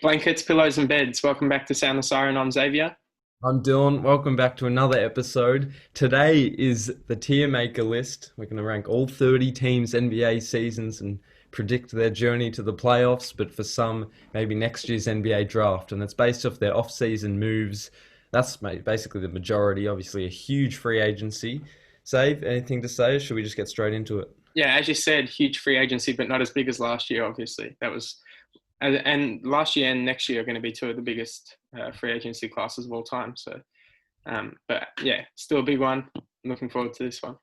Blankets, pillows, and beds. Welcome back to Sound the Siren. I'm Xavier. I'm Dylan. Welcome back to another episode. Today is the tier maker list. We're going to rank all 30 teams' NBA seasons and predict their journey to the playoffs, but for some, maybe next year's NBA draft. And it's based off their off-season moves. That's basically the majority. Obviously, a huge free agency. Save, anything to say, or should we just get straight into it? Yeah, as you said, huge free agency, but not as big as last year, obviously. And last year and next year are going to be two of the biggest free agency classes of all time. But yeah, still a big one. Looking forward to this one.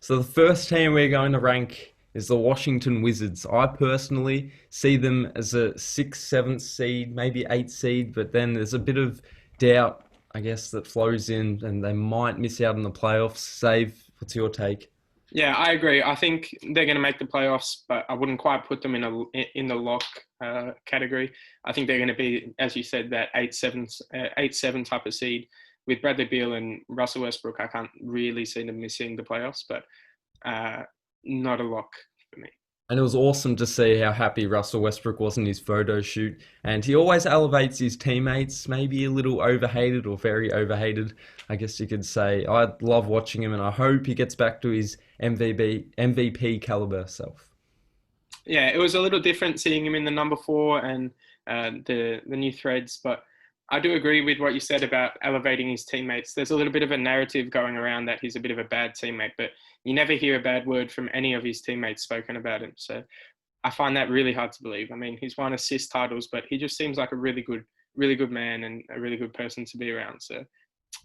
So the first team we're going to rank is the Washington Wizards. I personally see them as a sixth, seventh seed, maybe eighth seed, but then there's a bit of doubt, I guess, that flows in, and they might miss out on the playoffs. Save, what's your take? Yeah, I agree. I think they're going to make the playoffs, but I wouldn't quite put them in the lock category. I think they're going to be, as you said, that 8-7 type of seed. With Bradley Beal and Russell Westbrook, I can't really see them missing the playoffs, but not a lock for me. And it was awesome to see how happy Russell Westbrook was in his photo shoot. And he always elevates his teammates, maybe a little overhated or very overhated, I guess you could say. I love watching him, and I hope he gets back to his MVP caliber self. Yeah, it was a little different seeing him in the number 4 and the new threads, but I do agree with what you said about elevating his teammates. There's a little bit of a narrative going around that he's a bit of a bad teammate, but you never hear a bad word from any of his teammates spoken about him. So I find that really hard to believe. I mean, he's won assist titles, but he just seems like a really good man and a really good person to be around. So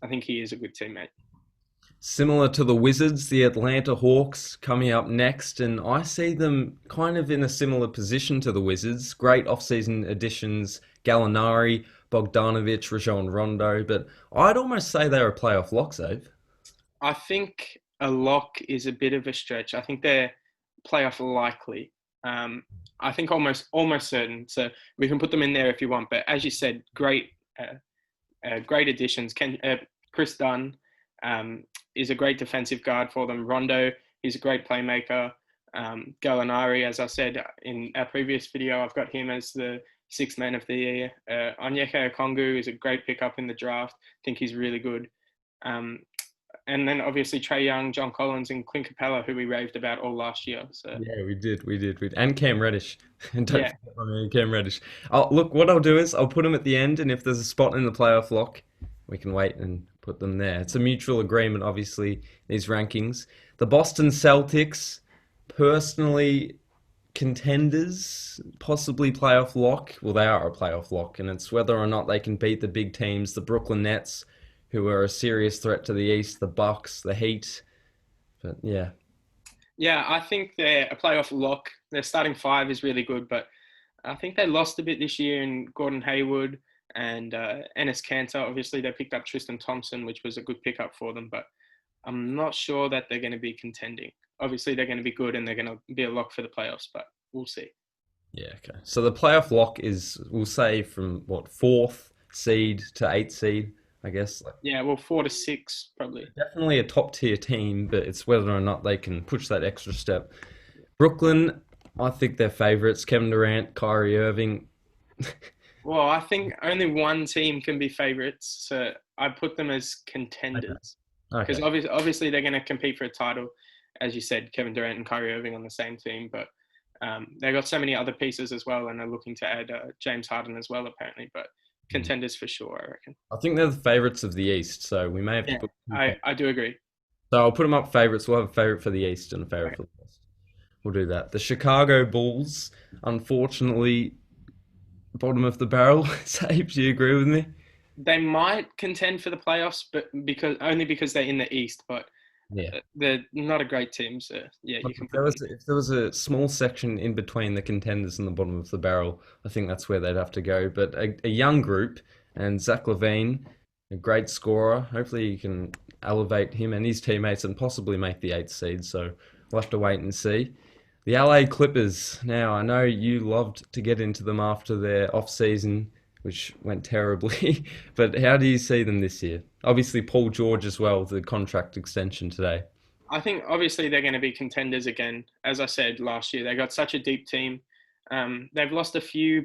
I think he is a good teammate. Similar to the Wizards, the Atlanta Hawks coming up next, and I see them kind of in a similar position to the Wizards. Great off-season additions, Gallinari, Bogdanovic, Rajon Rondo, but I'd almost say they're a playoff lock, Save. I think a lock is a bit of a stretch. I think they're playoff likely. I think almost certain. So we can put them in there if you want. But as you said, great additions. Chris Dunn is a great defensive guard for them. Rondo, he's a great playmaker. Gallinari, as I said in our previous video, I've got him as the sixth man of the year. Onyeka Okongwu is a great pickup in the draft. I think he's really good. And then obviously Trae Young, John Collins, and Clint Capella, who we raved about all last year. So Yeah, we did, and Cam Reddish, and don't yeah, forget my man Cam Reddish. Look, what I'll do is I'll put them at the end, and if there's a spot in the playoff lock, we can wait and put them there. It's a mutual agreement, obviously, these rankings. The Boston Celtics, personally, contenders, possibly playoff lock. Well, they are a playoff lock, and it's whether or not they can beat the big teams, the Brooklyn Nets, who are a serious threat to the East, the Bucks, the Heat. But yeah. yeah, I think they're a playoff lock. Their starting 5 is really good, but I think they lost a bit this year in Gordon Hayward and Enes Kanter. Obviously, they picked up Tristan Thompson, which was a good pickup for them, but I'm not sure that they're going to be contending. Obviously, they're going to be good and they're going to be a lock for the playoffs, but we'll see. Yeah, okay. So the playoff lock is, we'll say, from what, fourth seed to eighth seed, I guess. Like, Yeah, well, 4 to 6 probably. definitely a top tier team, but it's whether or not they can push that extra step. Brooklyn, I think they're favourites. Kevin Durant, Kyrie Irving. Well, I think only one team can be favourites, so I put them as contenders because Okay. obviously they're going to compete for a title, as you said, Kevin Durant and Kyrie Irving on the same team, but they've got so many other pieces as well, and they're looking to add James Harden as well, apparently. But contenders for sure, I reckon. I think they're the favourites of the East, so we may have to Yeah, put. I do agree. So I'll put them up favourites. We'll have a favourite for the East and a favourite Okay. for the West. We'll do that. The Chicago Bulls, unfortunately, bottom of the barrel. Save, do you agree with me? They might contend for the playoffs, but because they're in the East, but Yeah. they're not a great team. So yeah, Look, you can If there put them. was if there was a small section in between the contenders and the bottom of the barrel, I think that's where they'd have to go. But a young group and Zach LaVine, a great scorer. Hopefully, you can elevate him and his teammates and possibly make the eighth seed. So we'll have to wait and see. The LA Clippers. Now, I know you loved to get into them after their off season, which went terribly. But how do you see them this year? Obviously, Paul George as well, the contract extension today. I think obviously they're going to be contenders again. As I said last year, they got such a deep team. They've lost a few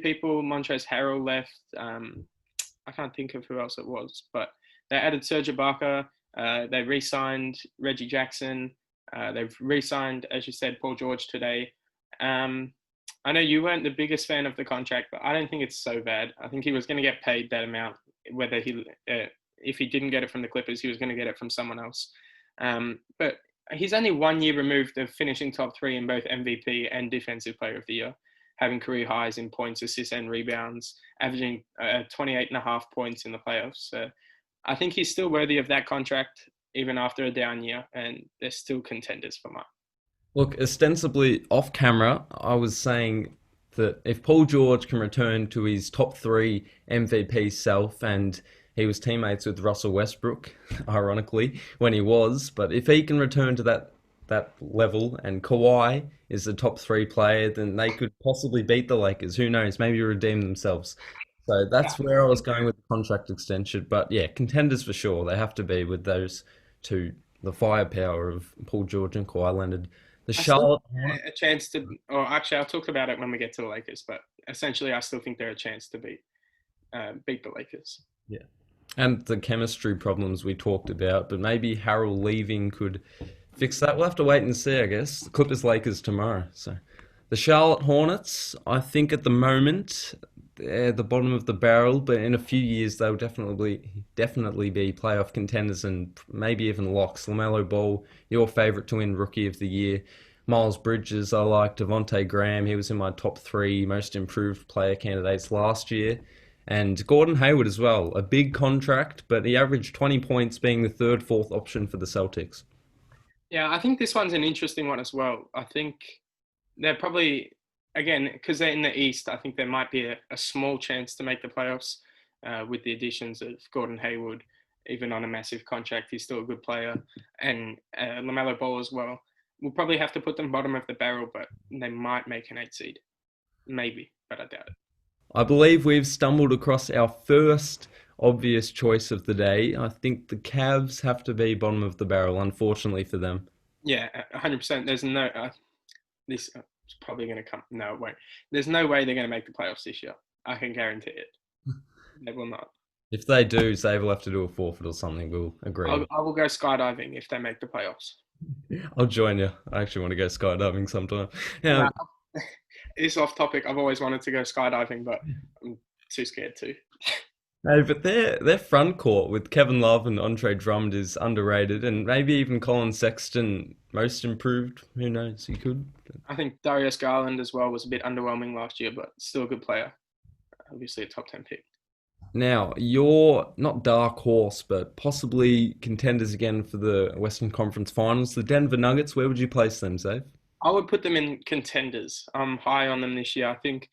people. Montrezl Harrell left. I can't think of who else it was, but they added Serge Ibaka. They re-signed Reggie Jackson. They've re-signed, as you said, Paul George today. I know you weren't the biggest fan of the contract, but I don't think it's so bad. I think he was going to get paid that amount, whether if he didn't get it from the Clippers, he was going to get it from someone else. But he's only 1 year removed of finishing top 3 in both MVP and Defensive Player of the Year, having career highs in points, assists, and rebounds, averaging 28.5 points in the playoffs. So I think he's still worthy of that contract, even after a down year, and they're still contenders for mine. Look, ostensibly off camera, I was saying that if Paul George can return to his top 3 MVP self, and he was teammates with Russell Westbrook, ironically, when he was, but if he can return to that level and Kawhi is the top 3 player, then they could possibly beat the Lakers. Who knows? Maybe redeem themselves. So that's where I was going with the contract extension. But yeah, contenders for sure. They have to be with those two, the firepower of Paul George and Kawhi Leonard. The I still Charlotte think a chance to, or actually, I'll talk about it when we get to the Lakers. But essentially, I still think they're a chance to beat the Lakers. Yeah. And the chemistry problems we talked about, but maybe Harrell leaving could fix that. We'll have to wait and see, I guess. The Clippers Lakers tomorrow. So the Charlotte Hornets, I think at the moment they're the bottom of the barrel, but in a few years they'll definitely be playoff contenders and maybe even locks. LaMelo Ball, your favourite to win Rookie of the Year. Miles Bridges, I like. Devontae Graham, he was in my top 3 most improved player candidates last year. And Gordon Hayward as well, a big contract, but he averaged 20 points, being the 3rd, 4th option for the Celtics. Yeah, I think this one's an interesting one as well. I think they're probably, again, because they're in the East, I think there might be a small chance to make the playoffs with the additions of Gordon Hayward. Even on a massive contract, he's still a good player. And LaMelo Ball as well. We'll probably have to put them bottom of the barrel, but they might make an 8 seed. Maybe, but I doubt it. I believe we've stumbled across our first obvious choice of the day. I think the Cavs have to be bottom of the barrel, unfortunately for them. Yeah, 100%. There's no, this is probably going to come. No, it won't. There's no way they're going to make the playoffs this year. I can guarantee it. They will not. If they do, Zave will have to do a forfeit or something. We'll agree. I will go skydiving if they make the playoffs. I'll join you. I actually want to go skydiving sometime. Yeah. It's off topic. I've always wanted to go skydiving, but I'm too scared to. Hey, but their front court with Kevin Love and Andre Drummond is underrated, and maybe even Colin Sexton most improved. Who knows? He could. I think Darius Garland as well was a bit underwhelming last year, but still a good player. Obviously a top 10 pick. Now, you're not dark horse, but possibly contenders again for the Western Conference Finals. The Denver Nuggets, where would you place them, Zave? I would put them in contenders. I'm high on them this year. I think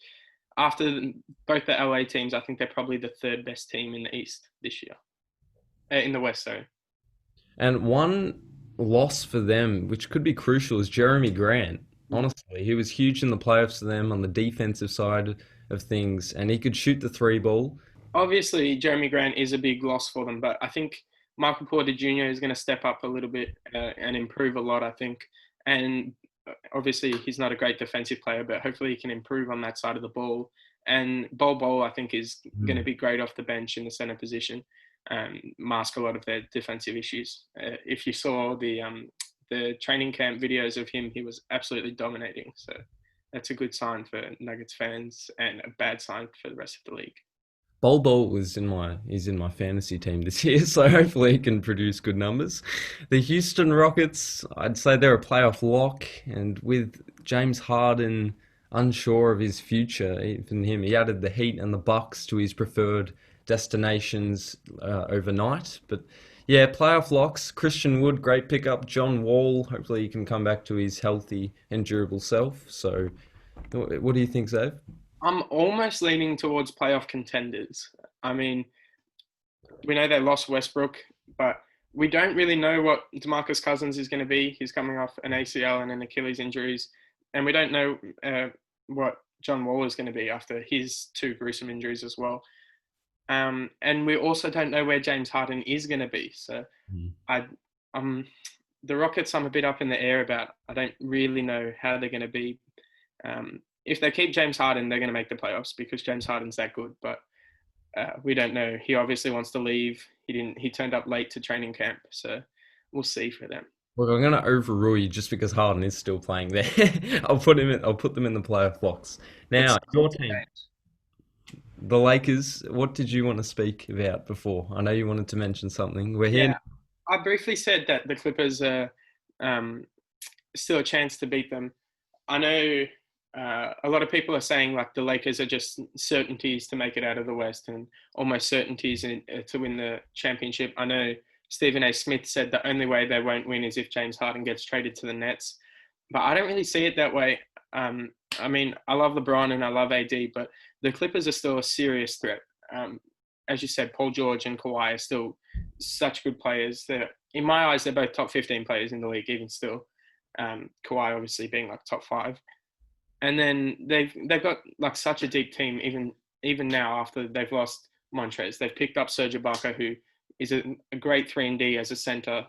after both the LA teams, I think they're probably the 3rd best team in the East this year. In the West, sorry. And one loss for them, which could be crucial, is Jeremy Grant. Honestly, he was huge in the playoffs for them on the defensive side of things, and he could shoot the 3 ball. Obviously, Jeremy Grant is a big loss for them, but I think Michael Porter Jr. is going to step up a little bit and improve a lot, I think. And obviously, he's not a great defensive player, but hopefully he can improve on that side of the ball. And Bol, I think, is going to be great off the bench in the center position, mask a lot of their defensive issues. If you saw the training camp videos of him, he was absolutely dominating. So that's a good sign for Nuggets fans and a bad sign for the rest of the league. Bol is in my fantasy team this year, so hopefully he can produce good numbers. The Houston Rockets, I'd say they're a playoff lock, and with James Harden unsure of his future, even him, he added the Heat and the Bucks to his preferred destinations overnight. But yeah, playoff locks. Christian Wood, great pickup. John Wall, hopefully he can come back to his healthy and durable self. So what do you think, Zave? I'm almost leaning towards playoff contenders. I mean, we know they lost Westbrook, but we don't really know what DeMarcus Cousins is going to be. He's coming off an ACL and an Achilles injuries, and we don't know what John Wall is going to be after his 2 gruesome injuries as well. And we also don't know where James Harden is going to be. So the Rockets, I'm a bit up in the air about. I don't really know how they're going to be. if they keep James Harden, they're going to make the playoffs because James Harden's that good. But we don't know. He obviously wants to leave. He turned up late to training camp, so we'll see for them. Look, I'm going to overrule you just because Harden is still playing there. I'll put them in the playoff blocks. Now, your team, the Lakers. What did you want to speak about before? I know you wanted to mention something. We're here. Yeah, I briefly said that the Clippers are still a chance to beat them. I know a lot of people are saying like the Lakers are just certainties to make it out of the West and almost certainties to win the championship. I know Stephen A. Smith said the only way they won't win is if James Harden gets traded to the Nets. But I don't really see it that way. I mean, I love LeBron and I love AD, but the Clippers are still a serious threat. As you said, Paul George and Kawhi are still such good players. In my eyes, they're both top 15 players in the league, even still. Kawhi obviously being like top 5. And then they've got like such a deep team, even now after they've lost Montrez. They've picked up Serge Ibaka, who is a great 3-and-D as a center.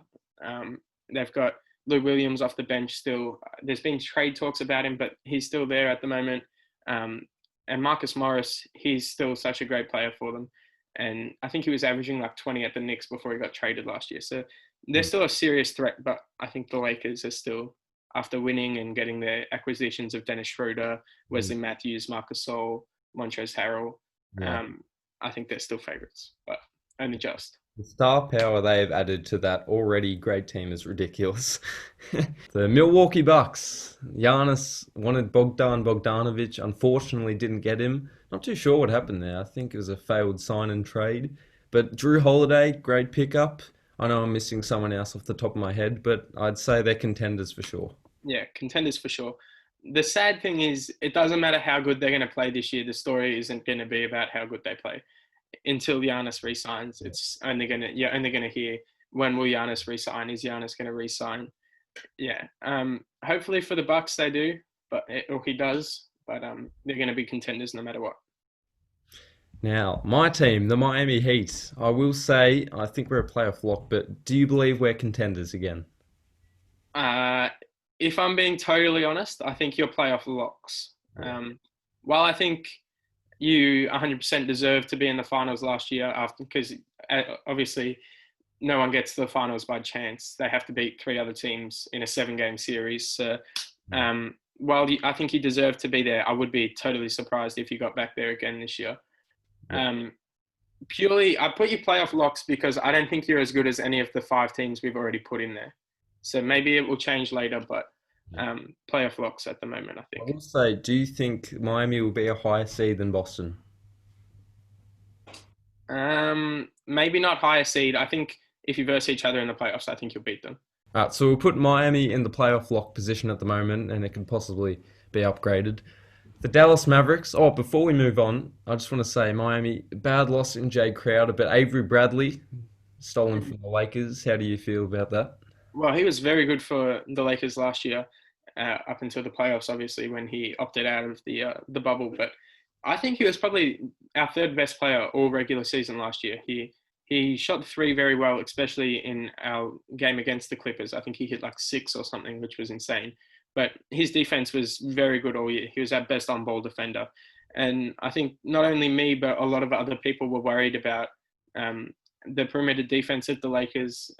They've got Lou Williams off the bench still. There's been trade talks about him, but he's still there at the moment. And Marcus Morris, he's still such a great player for them. And I think he was averaging like 20 at the Knicks before he got traded last year. So they're still a serious threat, but I think the Lakers are still, after winning and getting their acquisitions of Dennis Schroeder, Wesley Matthews, Marcus Gasol, Montrezl Harrell, I think they're still favorites, but only just. The star power they have added to that already great team is ridiculous. The Milwaukee Bucks. Giannis wanted Bogdanovic, unfortunately didn't get him. Not too sure what happened there. I think it was a failed sign and trade. But Drew Holiday, great pickup. I know I'm missing someone else off the top of my head, but I'd say they're contenders for sure. Yeah, contenders for sure. The sad thing is, it doesn't matter how good they're going to play this year. The story isn't going to be about how good they play. Until Giannis resigns, you're only gonna hear, when will Giannis resign? Is Giannis gonna resign? Yeah. Hopefully for the Bucks they do, or he does. But they're gonna be contenders no matter what. Now, my team, the Miami Heat. I will say, I think we're a playoff lock, but do you believe we're contenders again? If I'm being totally honest, I think you're playoff locks. While I think you 100% deserve to be in the finals last year, because obviously no one gets to the finals by chance. They have to beat 3 other teams in a 7-game series. So, while I think you deserve to be there, I would be totally surprised if you got back there again this year. Purely, I put you playoff locks because I don't think you're as good as any of the 5 teams we've already put in there. So maybe it will change later, but playoff locks at the moment, I think. I will say, do you think Miami will be a higher seed than Boston? Maybe not higher seed. I think if you verse each other in the playoffs, I think you'll beat them. All right, so we'll put Miami in the playoff lock position at the moment, and it can possibly be upgraded. The Dallas Mavericks. Oh, before we move on, I just want to say Miami, bad loss in Jay Crowder, but Avery Bradley, stolen from the Lakers. How do you feel about that? Well, he was very good for the Lakers last year, up until the playoffs, obviously, when he opted out of the bubble. But I think he was probably our 3rd best player all regular season last year. He shot the 3 very well, especially in our game against the Clippers. I think he hit like 6 or something, which was insane. But his defense was very good all year. He was our best on-ball defender. And I think not only me, but a lot of other people were worried about the perimeter defense of the Lakers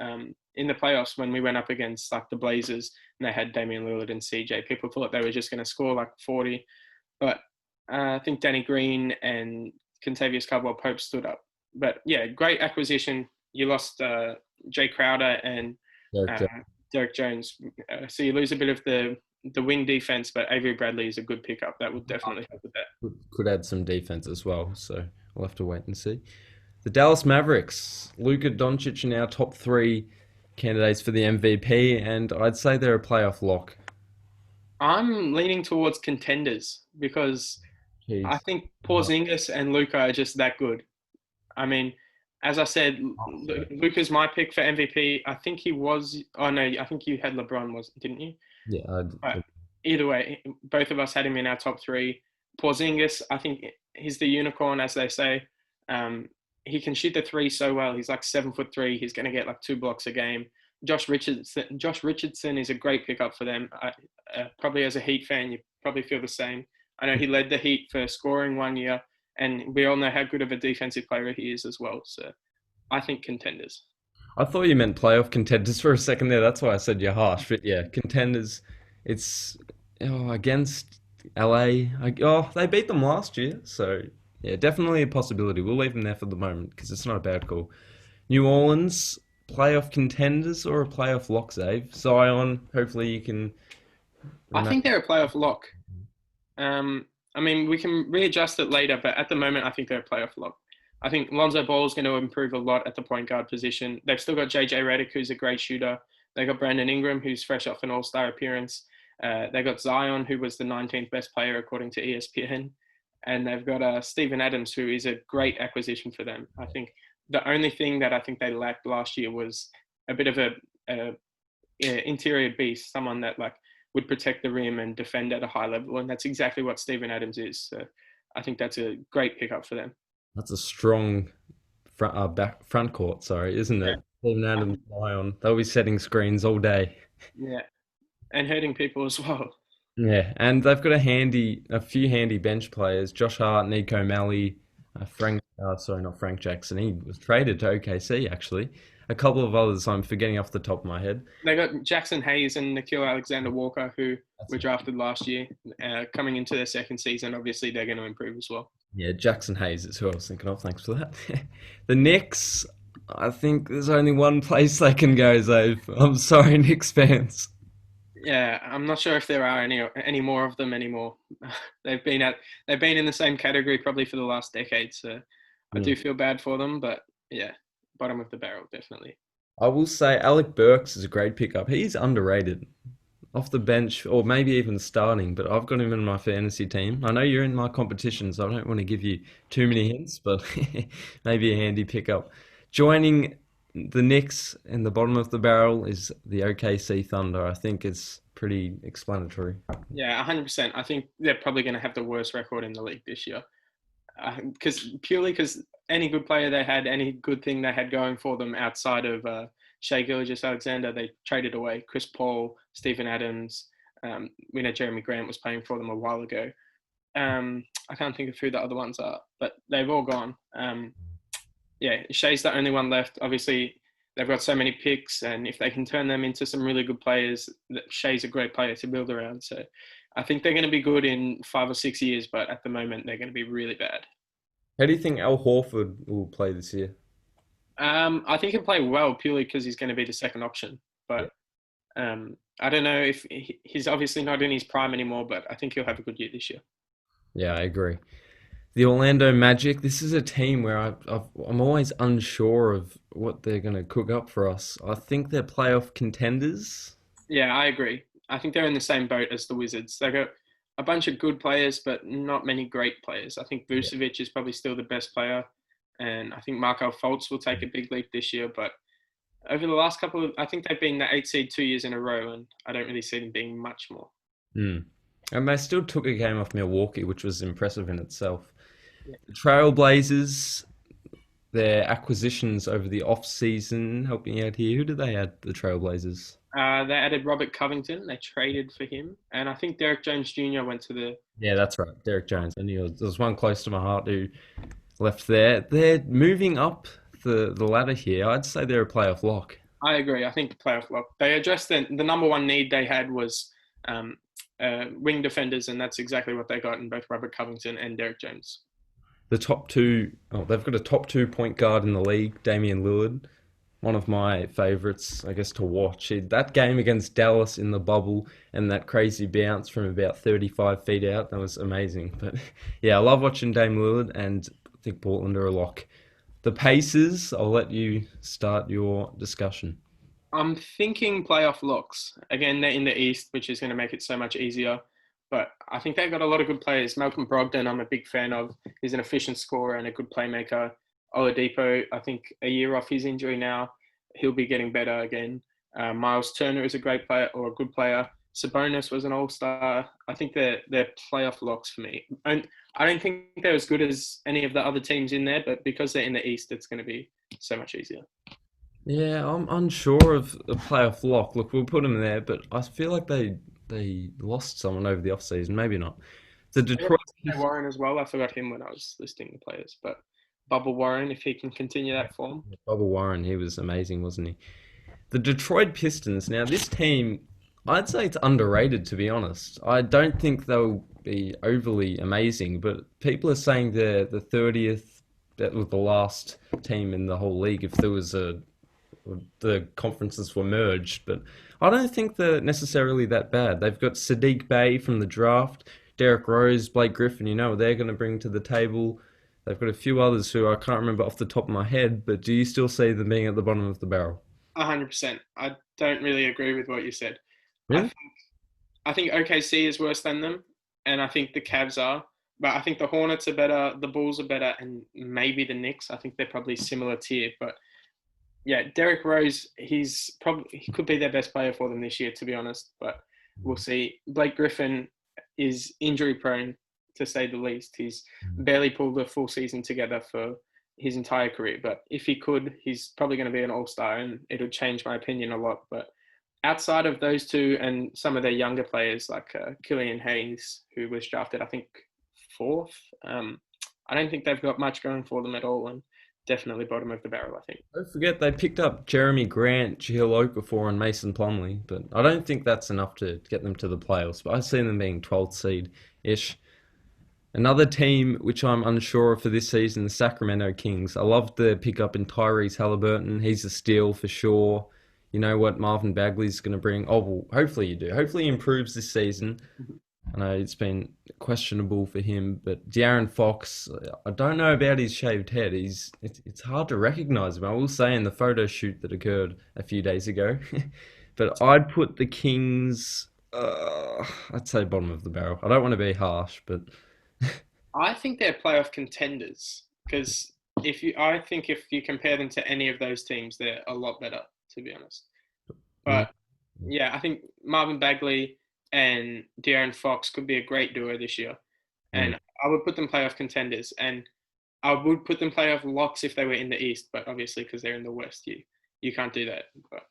in the playoffs when we went up against like the Blazers and they had Damian Lillard and CJ. People thought they were just going to score like 40. But I think Danny Green and Kentavious Caldwell-Pope stood up. But yeah, great acquisition. You lost Jay Crowder and Derek Jones. So you lose a bit of the wing defense, but Avery Bradley is a good pickup. That would definitely help with that. Could add some defense as well. So we'll have to wait and see. The Dallas Mavericks. Luca, Doncic are now top 3 candidates for the MVP, and I'd say they're a playoff lock. I'm leaning towards contenders because I think Porzingis and Luca are just that good. I mean, as I said, Luca's my pick for MVP. I think he was. Oh no, I think you had LeBron, didn't you? Yeah. Either way, both of us had him in our top 3. Porzingis, I think he's the unicorn, as they say. He can shoot the 3 so well. He's like 7'3". He's going to get like 2 blocks a game. Josh Richardson is a great pickup for them. Probably as a Heat fan, you probably feel the same. I know he led the Heat for scoring one year, and we all know how good of a defensive player he is as well. So I think Contenders. I thought you meant playoff contenders for a second there. That's why I said you're harsh. But yeah, contenders. It's against LA. They beat them last year, so yeah, definitely a possibility. We'll leave them there for the moment because it's not a bad call. New Orleans playoff contenders or a playoff lock, Zave? Zion. Hopefully you can. I think they're a playoff lock. I mean, we can readjust it later, but at the moment, I think they're a playoff lock. I think Lonzo Ball is going to improve a lot at the point guard position. They've still got JJ Redick, who's a great shooter. They got Brandon Ingram, who's fresh off an All-Star appearance. They got Zion, who was the 19th best player according to ESPN, and they've got Steven Adams, who is a great acquisition for them. I think the only thing that I think they lacked last year was a bit of a interior beast, someone that would protect the rim and defend at a high level, and that's exactly what Steven Adams is. So I think that's a great pickup for them. That's a strong front court, sorry, isn't it? Steven Adams, Zion. They'll be setting screens all day. Yeah, and hurting people as well. Yeah, and they've got a few handy bench players: Josh Hart, Nico Malley, not Frank Jackson. He was traded to OKC actually. A couple of others I'm forgetting off the top of my head. They got Jackson Hayes and Nikhil Alexander-Walker, who were drafted last year. Coming into their second season, obviously they're going to improve as well. Yeah, Jackson Hayes is who I was thinking of. Thanks for that. The Knicks, I think there's only one place they can go, Zave. I'm sorry, Knicks fans. Yeah, I'm not sure if there are any more of them anymore. They've been in the same category probably for the last decade, so I do feel bad for them. But yeah, bottom of the barrel, definitely. I will say Alec Burks is a great pickup. He's underrated. Off the bench, or maybe even starting, but I've got him in my fantasy team. I know you're in my competition, so I don't want to give you too many hints, but maybe a handy pickup. Joining the Knicks in the bottom of the barrel is the OKC Thunder. I think it's pretty explanatory. Yeah, 100%. I think they're probably going to have the worst record in the league this year. Because any good player they had, any good thing they had going for them outside of Shai Gilgeous-Alexander, they traded away. Chris Paul, Steven Adams, we know Jeremy Grant was playing for them a while ago. I can't think of who the other ones are, but they've all gone. Shai's the only one left. Obviously, they've got so many picks, and if they can turn them into some really good players, Shai's a great player to build around. So I think they're going to be good in 5 or 6 years, but at the moment, they're going to be really bad. How do you think Al Horford will play this year? I think he'll play well purely because he's going to be the second option. But I don't know if he's obviously not in his prime anymore, but I think he'll have a good year this year. Yeah, I agree. The Orlando Magic, this is a team where I'm always unsure of what they're going to cook up for us. I think they're playoff contenders. Yeah, I agree. I think they're in the same boat as the Wizards. They've got a bunch of good players, but not many great players. I think Vucevic is probably still the best player. And I think Markelle Fultz will take a big leap this year. But over the last I think they've been the 8th seed 2 years in a row, and I don't really see them being much more. And they still took a game off Milwaukee, which was impressive in itself. Yeah. The Trailblazers, their acquisitions over the off-season, helping out here. Who did they add, the Trailblazers? They added Robert Covington. They traded for him. And I think Derek Jones Jr. went to the... Yeah, that's right. Derek Jones. I knew there was one close to my heart who left there. They're moving up the ladder here. I'd say they're a playoff lock. I agree. I think playoff lock. They addressed the number one need they had was wing defenders, and that's exactly what they got in both Robert Covington and Derek Jones. The top two... they've got a top 2 point guard in the league, Damian Lillard. One of my favourites, I guess, to watch. That game against Dallas in the bubble and that crazy bounce from about 35 feet out, that was amazing. But yeah, I love watching Dame Lillard, and I think Portland are a lock. The Pacers, I'll let you start your discussion. I'm thinking playoff locks. Again, they're in the East, which is going to make it so much easier. But I think they've got a lot of good players. Malcolm Brogdon, I'm a big fan of. He's an efficient scorer and a good playmaker. Oladipo, I think a year off his injury now, he'll be getting better again. Miles Turner is a great player or a good player. Sabonis was an all-star. I think they're playoff locks for me. And I don't think they're as good as any of the other teams in there, but because they're in the East, it's going to be so much easier. Yeah, I'm unsure of a playoff lock. Look, we'll put them there, but I feel like they lost someone over the offseason. Maybe not. The I want Detroit to say Warren as well. I forgot him when I was listing the players, but Bubble Warren, if he can continue that form. Bubba Warren, he was amazing, wasn't he? The Detroit Pistons. Now, this team, I'd say it's underrated, to be honest. I don't think they'll be overly amazing, but people are saying they're the 30th, that was the last team in the whole league if there was the conferences were merged. But I don't think they're necessarily that bad. They've got Sadiq Bey from the draft, Derrick Rose, Blake Griffin. You know what they're going to bring to the table. They've got a few others who I can't remember off the top of my head, but do you still see them being at the bottom of the barrel? 100%. I don't really agree with what you said. I Really? think I think OKC is worse than them, and I think the Cavs are. But I think the Hornets are better, the Bulls are better, and maybe the Knicks. I think they're probably similar tier. But yeah, Derrick Rose, he could be their best player for them this year, to be honest. But we'll see. Blake Griffin is injury prone, to say the least. He's barely pulled a full season together for his entire career. But if he could, he's probably going to be an all-star, and it'll change my opinion a lot. But outside of those two and some of their younger players like Killian Hayes, who was drafted, I think, fourth, I don't think they've got much going for them at all, and definitely bottom of the barrel, I think. Don't forget they picked up Jeremy Grant, Jahlil Okafor, and Mason Plumlee, but I don't think that's enough to get them to the playoffs. But I see them being 12th seed ish. Another team which I'm unsure of for this season, the Sacramento Kings. I love the pickup in Tyrese Halliburton. He's a steal for sure. You know what Marvin Bagley's going to bring? Oh, well, hopefully you do. Hopefully he improves this season. I know it's been questionable for him, but De'Aaron Fox, I don't know about his shaved head. It's hard to recognize him. I will say in the photo shoot that occurred a few days ago. But I'd put the Kings, I'd say bottom of the barrel. I don't want to be harsh, but I think they're playoff contenders because I think if you compare them to any of those teams, they're a lot better, to be honest. mm, But yeah, I think Marvin Bagley and De'Aaron Fox could be a great duo this year. mm. And I would put them playoff contenders. And I would put them playoff locks if they were in the East, but obviously because they're in the West, you can't do that. But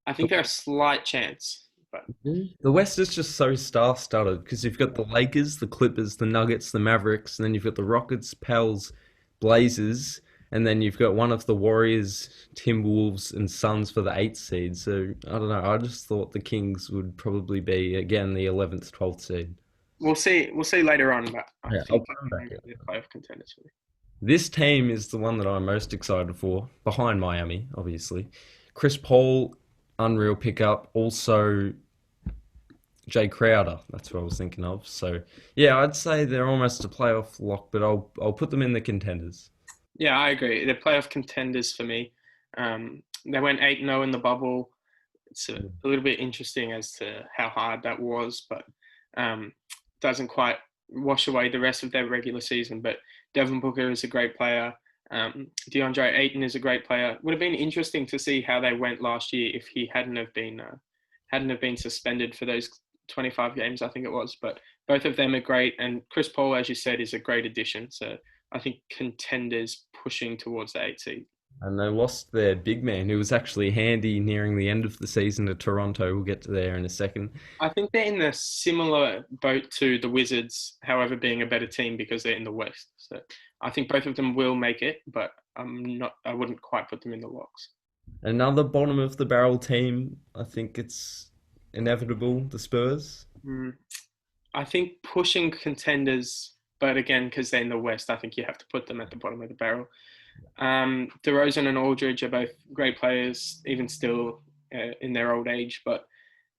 I think they're a slight chance. But The West is just so star-studded because you've got the Lakers, the Clippers, the Nuggets, the Mavericks, and then you've got the Rockets, Pels, Blazers, and then you've got one of the Warriors, Timberwolves, and Suns for the 8th seed. So I don't know. I just thought the Kings would probably be again the 11th, 12th seed. we'll see. We'll see later on. But I Yeah, I'll think put them back in. they're playoff contenders for me. This team is the one that I'm most excited for, behind Miami, obviously. Chris Paul, unreal pickup. Also, Jay Crowder, that's what I was thinking of. So, yeah, I'd say they're almost a playoff lock, but I'll put them in the contenders. Yeah, I agree. They're playoff contenders for me. They went 8-0 in the bubble. It's a little bit interesting as to how hard that was, but doesn't quite wash away the rest of their regular season. But Devin Booker is a great player. DeAndre Ayton is a great player. Would have been interesting to see how they went last year if he hadn't have been suspended for those 25 games, I think it was. But both of them are great, and Chris Paul, as you said, is a great addition. So I think contenders pushing towards the 8th seed. And they lost their big man, who was actually handy nearing the end of the season to Toronto. We'll get to there in a second. I think they're in a similar boat to the Wizards, however, being a better team because they're in the West. So I think both of them will make it, but I wouldn't quite put them in the locks. Another bottom of the barrel team, I think it's inevitable, the Spurs. Mm, I think pushing contenders, but again, because they're in the West, I think you have to put them at the bottom of the barrel. DeRozan and Aldridge are both great players, even still in their old age. But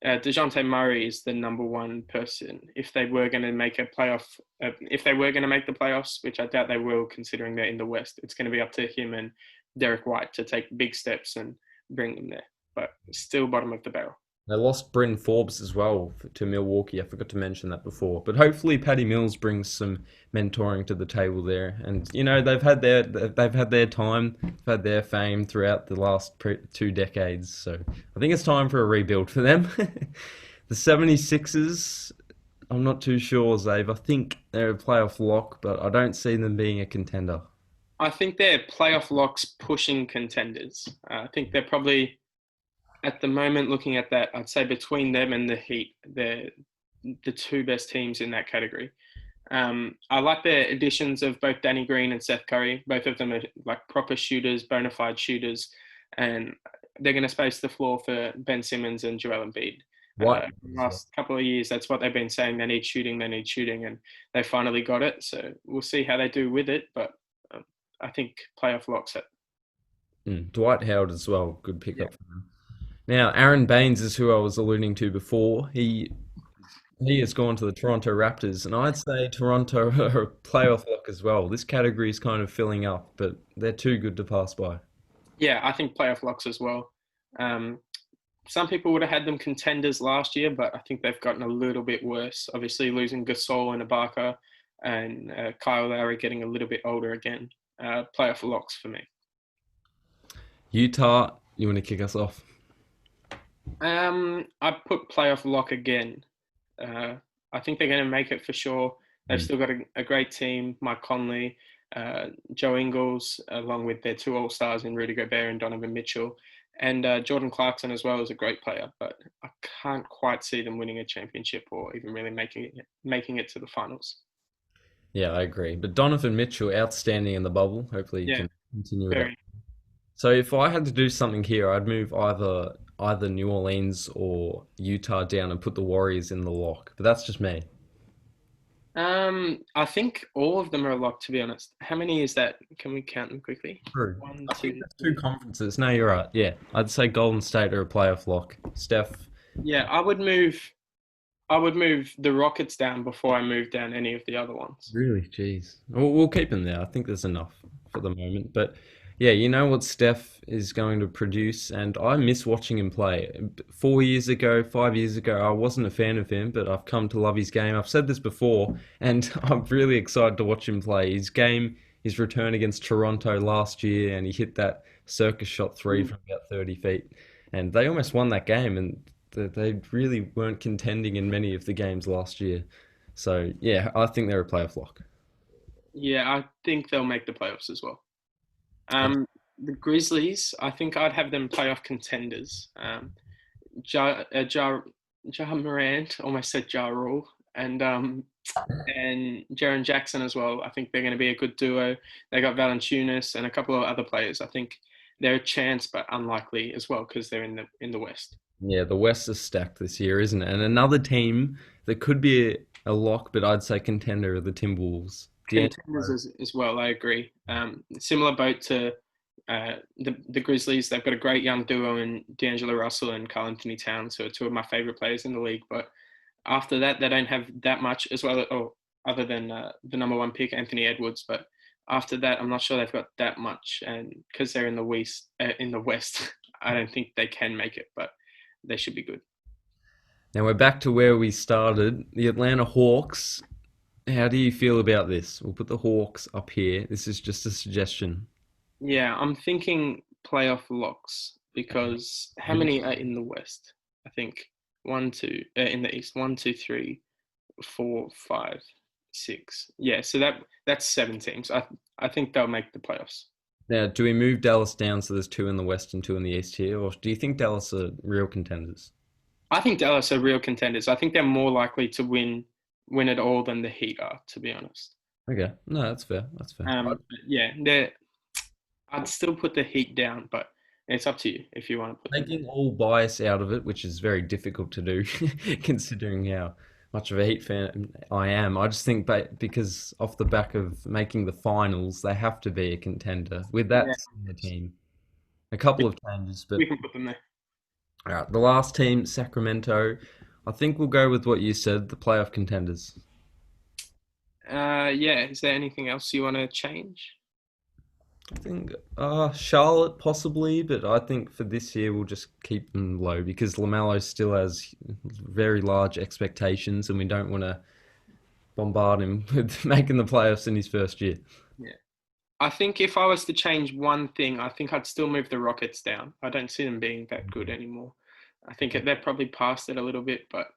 DeJounte Murray is the number one person. If they were going to make a playoff, if they were going to make the playoffs, which I doubt they will, considering they're in the West, it's going to be up to him and Derek White to take big steps and bring them there. But still bottom of the barrel. They lost Bryn Forbes as well to Milwaukee. I forgot to mention that before. But hopefully Patty Mills brings some mentoring to the table there. And you know, they've had their time, they've had their fame throughout the last 2 decades. So I think it's time for a rebuild for them. The 76ers, I'm not too sure, Zave. I think they're a playoff lock, but I don't see them being a contender. I think they're playoff locks pushing contenders. I think they're probably, at the moment, looking at that, I'd say between them and the Heat, they're the two best teams in that category. I like the additions of both Danny Green and Seth Curry. Both of them are like proper shooters, bona fide shooters, and they're going to space the floor for Ben Simmons and Joel Embiid. White as well. Last couple of years, that's what they've been saying. They need shooting, and they finally got it. So we'll see how they do with it, but I think playoff locks it. Dwight Howard as well, good Yeah. pickup for them. Now, Aaron Baines is who I was alluding to before. He has gone to the Toronto Raptors, and I'd say Toronto are a playoff lock as well. This category is kind of filling up, but they're too good to pass by. Yeah, I think playoff locks as well. Um, some people would have had them contenders last year, but I think they've gotten a little bit worse. Obviously, losing Gasol and Ibaka, and Kyle Lowry getting a little bit older again. Playoff locks for me. Utah, you want to kick us off? I put playoff lock again. Uh, I think they're going to make it for sure. They've Mm. still got a great team: Mike Conley, Joe Ingles, along with their two All Stars in Rudy Gobert and Donovan Mitchell, and Jordan Clarkson as well is a great player. But I can't quite see them winning a championship or even really making it to the finals. Yeah, I agree. But Donovan Mitchell, outstanding in the bubble. Hopefully, he Yeah, can continue it up. very. So if I had to do something here, I'd move either New Orleans or Utah down and put the Warriors in the lock. But that's just me. I think all of them are locked. To be honest, how many is that? Can we count them quickly? True. One, I think two, that's two three. conferences. No, you're right. Yeah, I'd say Golden State are a playoff lock. Steph. Yeah, I would move. I would move the Rockets down before I move down any of the other ones. Really? Jeez. We'll keep him there. I think there's enough for the moment. But yeah, you know what Steph is going to produce, and I miss watching him play. 4 years ago, 5 years ago, I wasn't a fan of him, but I've come to love his game. I've said this before, and I'm really excited to watch him play. His return against Toronto last year, and he hit that circus shot three Mm. from about 30 feet. And they almost won that game, and they really weren't contending in many of the games last year. So yeah, I think they're a playoff lock. Yeah, I think they'll make the playoffs as well. Okay. Um, the Grizzlies, I think I'd have them playoff contenders. Ja, ja Morant, almost said Ja Rule, and Jaren Jackson as well. I think they're going to be a good duo. They got Valanciunas and a couple of other players. I think they're a chance, but unlikely as well because they're in the West. Yeah, the West is stacked this year, isn't it? And another team that could be a lock, but I'd say contender are the Timberwolves. Contenders as well. I agree. Similar boat to the Grizzlies. They've got a great young duo in D'Angelo Russell and Karl Anthony Towns, who are two of my favorite players in the league. But after that, they don't have that much as well, or other than the number one pick, Anthony Edwards. But after that, I'm not sure they've got that much, and because they're in the West, I don't think they can make it. But they should be good. Now we're back to where we started. The Atlanta Hawks. How do you feel about this? We'll put the Hawks up here. This is just a suggestion. Yeah, I'm thinking playoff locks because how many are in the West? I think one, two, in the East, one, two, three, four, five, six. Yeah, so that's seven teams. I think they'll make the playoffs. Now, do we move Dallas down so there's two in the West and two in the East here, or do you think Dallas are real contenders? I think Dallas are real contenders. I think they're more likely to win it all than the Heat are, to be honest. Okay, no, that's fair. That's fair. But yeah, I'd still put the Heat down, but it's up to you if you want to put them. Taking all bias out of it, which is very difficult to do, considering how much of a Heat fan I am. I just think because off the back of making the finals, they have to be a contender with Yeah, that senior team. A couple of changes, but we can put them there. all right, the last team, Sacramento. I think we'll go with what you said, the playoff contenders. Yeah, is there anything else you want to change? I think Charlotte possibly, but I think for this year we'll just keep them low because LaMelo still has very large expectations, and we don't want to bombard him with making the playoffs in his first year. Yeah. I think if I was to change one thing, I think I'd still move the Rockets down. I don't see them being that good anymore. I think they're probably past it a little bit, but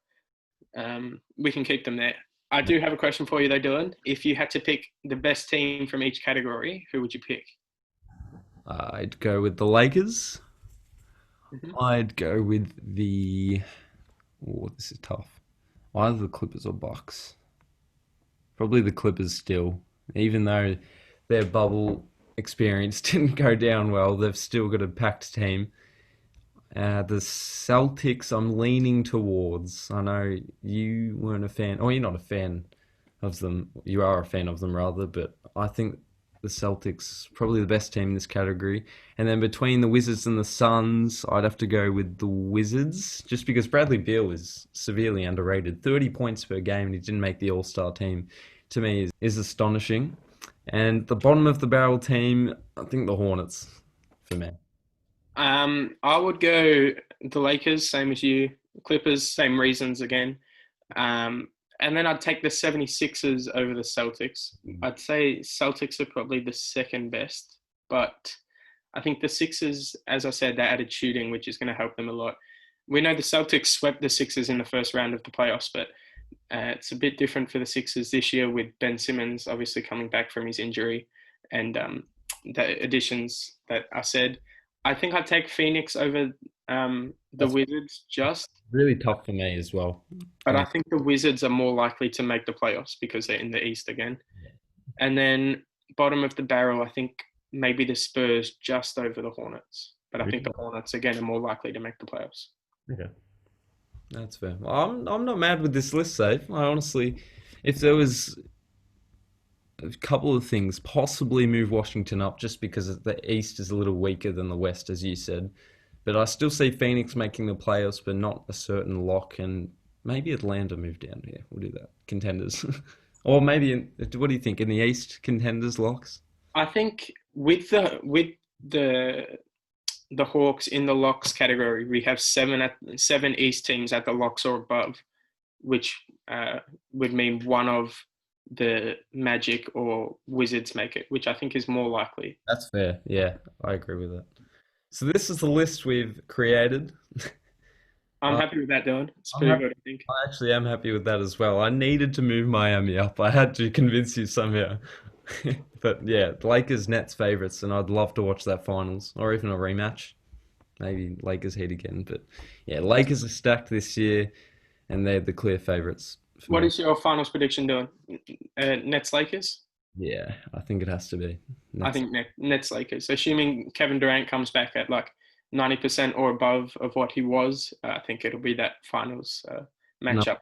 we can keep them there. I do have a question for you though, Dylan. If you had to pick the best team from each category, who would you pick? I'd go with the Lakers. Hmm. I'd go with the. Oh, this is tough. Either the Clippers or Bucks. Probably the Clippers still, even though their bubble experience didn't go down well, they've still got a packed team. The Celtics, I'm leaning towards. I know you weren't a fan, or you're not a fan of them. You are a fan of them rather, but I think the Celtics probably the best team in this category. And then between the Wizards and the Suns, I'd have to go with the Wizards, just because Bradley Beal is severely underrated. 30 points per game, and he didn't make the All-Star team. To me, is astonishing. And the bottom of the barrel team, I think the Hornets for me. I would go the Lakers, same as you. Clippers, same reasons again. And then I'd take the 76ers over the Celtics. I'd say Celtics are probably the second best, but I think the Sixers, as I said, they added shooting, which is going to help them a lot. We know the Celtics swept the Sixers in the first round of the playoffs, but it's a bit different for the Sixers this year with Ben Simmons obviously coming back from his injury and the additions that I said. I think I'd take Phoenix over the That's Wizards just, really tough for me as well. but I think the Wizards are more likely to make the playoffs because they're in the East again. And then bottom of the barrel, I think maybe the Spurs just over the Hornets. But I think the Hornets, again, are more likely to make the playoffs. Okay. That's fair. Well, I'm not mad with this list, Safe. I honestly, if there was a couple of things, possibly move Washington up just because the East is a little weaker than the West, as you said. But I still see Phoenix making the playoffs, but not a certain lock. And maybe Atlanta move down here. We'll do that. Contenders. Or maybe, what do you think? In the East, contenders locks? I think with the Hawks in the locks category, we have seven East teams at the locks or above, which would mean one of the Magic or Wizards make it, which I think is more likely. That's fair. Yeah, I agree with that. So this is the list we've created. I'm Uh, happy with that, Dylan. It's I'm pretty happy, good, I think. I actually am happy with that as well. I needed to move Miami up. I had to convince you somehow. But yeah, the Lakers Nets favorites, and I'd love to watch that finals or even a rematch. Maybe Lakers heat again. But yeah, Lakers are stacked this year, and they're the clear favorites for What me. is your finals prediction, Dylan? Nets Lakers? Yeah, I think it has to be. I Nets. think Nets Lakers. Assuming Kevin Durant comes back at like 90% or above of what he was, I think it'll be that finals No, matchup.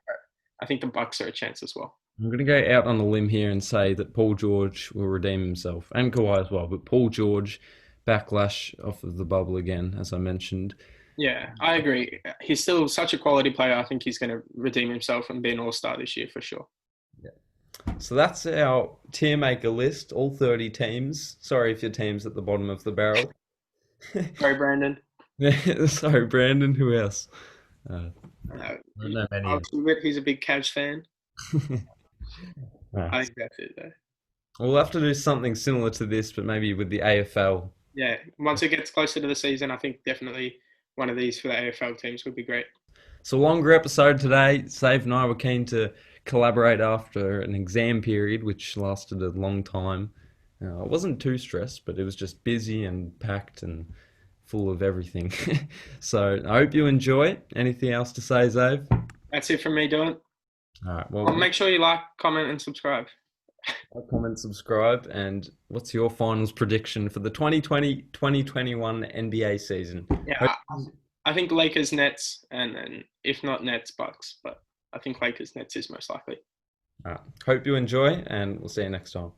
I think the Bucks are a chance as well. I'm going to go out on a limb here and say that Paul George will redeem himself, and Kawhi as well. But Paul George, backlash off of the bubble again, as I mentioned. Yeah, I agree. He's still such a quality player. I think he's going to redeem himself and be an all-star this year for sure. So that's our tier maker list, all 30 teams. Sorry if your team's at the bottom of the barrel. Sorry, Brandon. Sorry, Brandon. Who else? Uh, Uh, I don't know many I'll of admit he's a big Cavs fan. them. I Right. think that's it, though. We'll have to do something similar to this, but maybe with the AFL. Yeah, once it gets closer to the season, I think definitely one of these for the AFL teams would be great. So longer episode today. Save and I were keen to collaborate after an exam period, which lasted a long time. I wasn't too stressed, but it was just busy and packed and full of everything. So I hope you enjoy. Anything else to say, Zave? That's it from me, Dylan. All right. Well, Well, make sure you like, comment, and subscribe. like, comment, subscribe, and what's your finals prediction for the 2020-2021 NBA season? Yeah, I think Lakers, Nets, and then if not Nets, Bucks. But I think Lakers, Nets is most likely. All right. Hope you enjoy, and we'll see you next time.